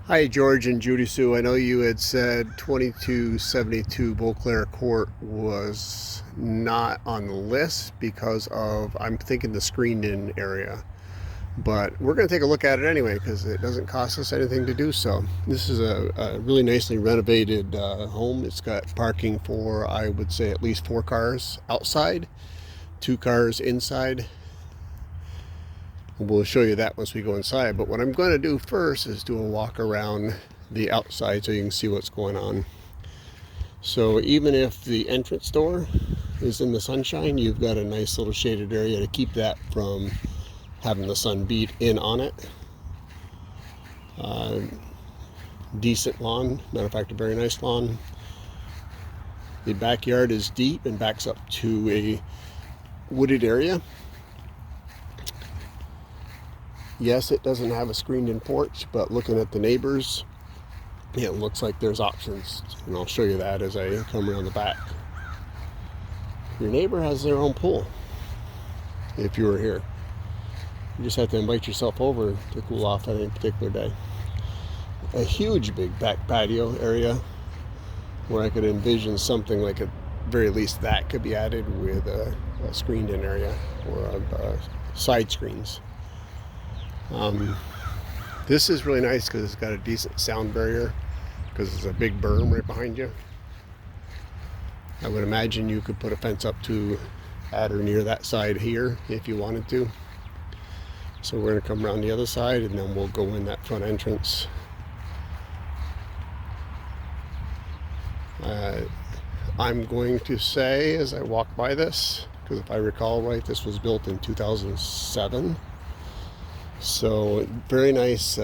Hi, George and Judy Sue. I know you had said 2272 Beuclair Court was not on the list because of, I'm thinking, the screened in area. But we're going to take a look at it anyway because it doesn't cost us anything to do so. This is a really nicely renovated home. It's got parking for, I would say, at least 4 cars outside, 2 cars inside. We'll show you that once we go inside. But what I'm going to do first is do a walk around the outside so you can see what's going on. So even if the entrance door is in the sunshine, you've got a nice little shaded area to keep that from having the sun beat in on it. Decent lawn, matter of fact, a very nice lawn. The backyard is deep and backs up to a wooded area. Yes, it doesn't have a screened-in porch, but looking at the neighbors, it looks like there's options, and I'll show you that as I come around the back. Your neighbor has their own pool, if you were here. You just have to invite yourself over to cool off on any particular day. A huge big back patio area where I could envision something like, at very least, that could be added with a screened-in area or side screens. This is really nice because it's got a decent sound barrier because there's a big berm right behind you. I would imagine you could put a fence up to at or near that side here if you wanted to. So we're going to come around the other side and then we'll go in that front entrance. I'm going to say as I walk by this, because if I recall right, this was built in 2007. So very nice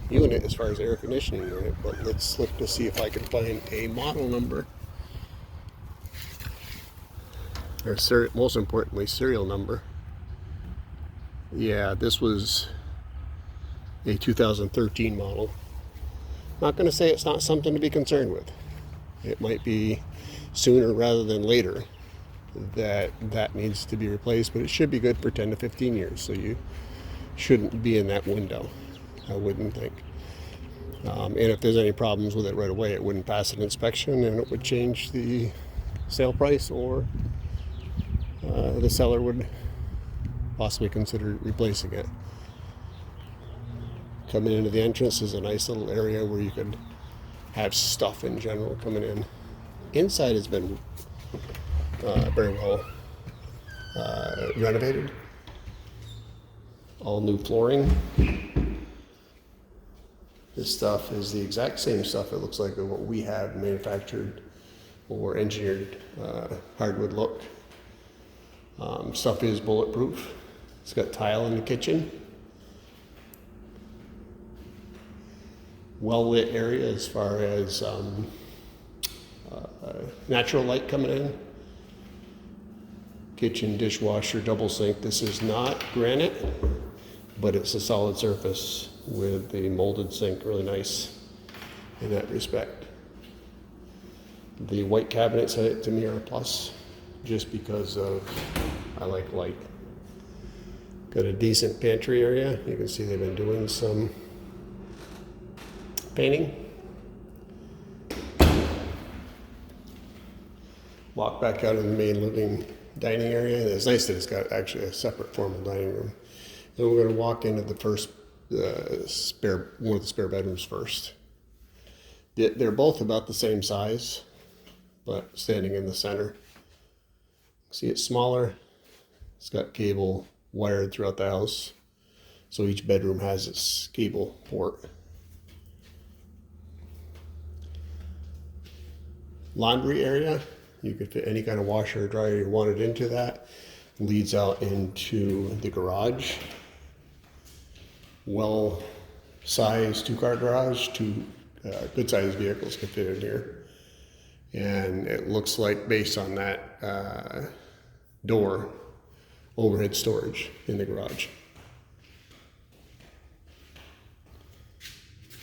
unit as far as air conditioning unit, but let's look to see if I can find a model number, or most importantly, serial number. Yeah, this was a 2013 model. Not going to say it's not something to be concerned with. It might be sooner rather than later that needs to be replaced, but it should be good for 10 to 15 years, so you shouldn't be in that window, I wouldn't think. And if there's any problems with it right away, it wouldn't pass an inspection and it would change the sale price, or the seller would possibly consider replacing it. Coming into the entrance is a nice little area where you could have stuff in general coming in. Inside has been very well renovated. All new flooring. This stuff is the exact same stuff, it looks like, of what we have manufactured or engineered hardwood look. Stuff is bulletproof. It's got tile in the kitchen. Well lit area as far as natural light coming in. Kitchen, dishwasher, double sink. This is not granite, but it's a solid surface with the molded sink, really nice in that respect. The white cabinets to me are a plus, just because of I like light. Got a decent pantry area. You can see they've been doing some painting. Walk back out of the main living dining area. And it's nice that it's got actually a separate formal dining room. Then we're going to walk into the first one of the spare bedrooms first. They're both about the same size, but standing in the center. See, it's smaller. It's got cable wired throughout the house, so each bedroom has its cable port. Laundry area. You could fit any kind of washer or dryer you wanted into that. Leads out into the garage. Well-sized 2-car garage. 2 good-sized vehicles can fit in here. And it looks like, based on that door, overhead storage in the garage.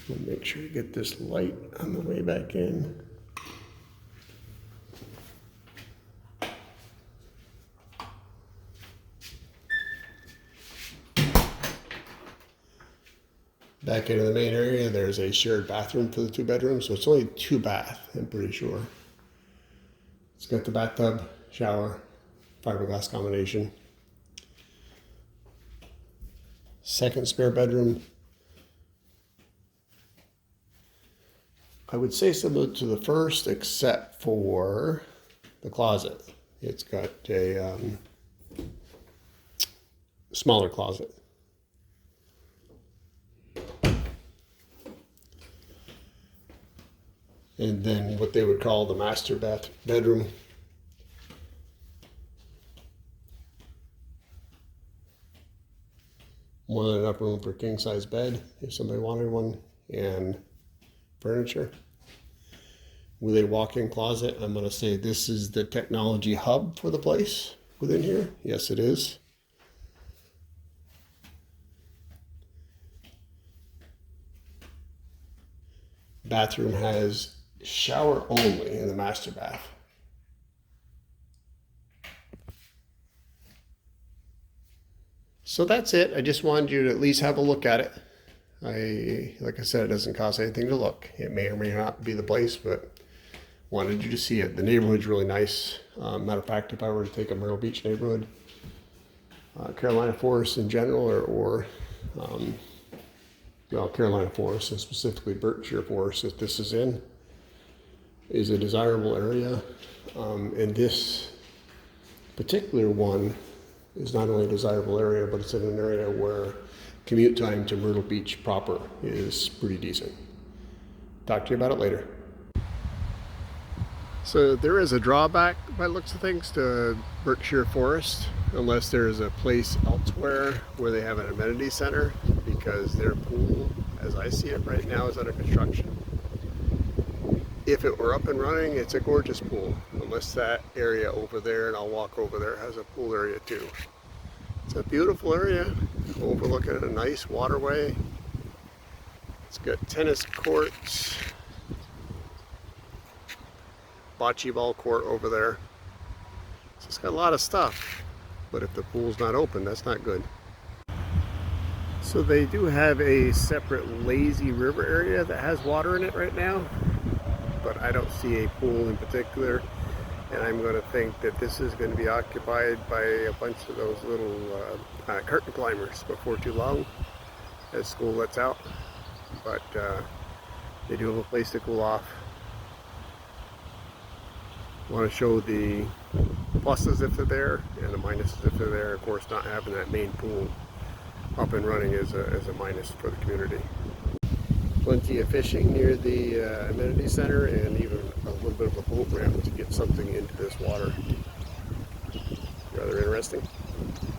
We'll make sure to get this light on the way back in. Back into the main area, there's a shared bathroom for the 2 bedrooms, so it's only 2 bath, I'm pretty sure. It's got the bathtub, shower, fiberglass combination. Second spare bedroom, I would say similar to the first, except for the closet. It's got a smaller closet. And then what they would call the master bedroom. More than enough room for a king size bed if somebody wanted one, and furniture. With a walk-in closet, I'm going to say this is the technology hub for the place within here. Yes, it is. Bathroom has shower only in the master bath. So that's it. I just wanted you to at least have a look at it. Like I said, it doesn't cost anything to look. It may or may not be the place, but wanted you to see it. The neighborhood's really nice. Matter of fact, if I were to take a Myrtle Beach neighborhood, Carolina Forest in general, or well, Carolina Forest, and specifically Beuclair Forest that this is in, is a desirable area. And this particular one is not only a desirable area, but it's in an area where commute time to Myrtle Beach proper is pretty decent. Talk to you about it later. So there is a drawback by the looks of things to Beuclair Forest, unless there is a place elsewhere where they have an amenity center, because their pool, as I see it right now, is under construction. If it were up and running, it's a gorgeous pool, unless that area over there, and I'll walk over there, has a pool area too. It's a beautiful area, overlooking a nice waterway. It's got tennis courts, bocce ball court over there. So it's got a lot of stuff, but if the pool's not open, that's not good. So they do have a separate lazy river area that has water in it right now, but I don't see a pool in particular, and I'm going to think that this is going to be occupied by a bunch of those little curtain climbers before too long, as school lets out. But they do have a place to cool off. I want to show the pluses if they're there, and the minuses if they're there. Of course, not having that main pool up and running is a minus for the community. Plenty of fishing near the amenity center, and even a little bit of a boat ramp to get something into this water. Rather interesting.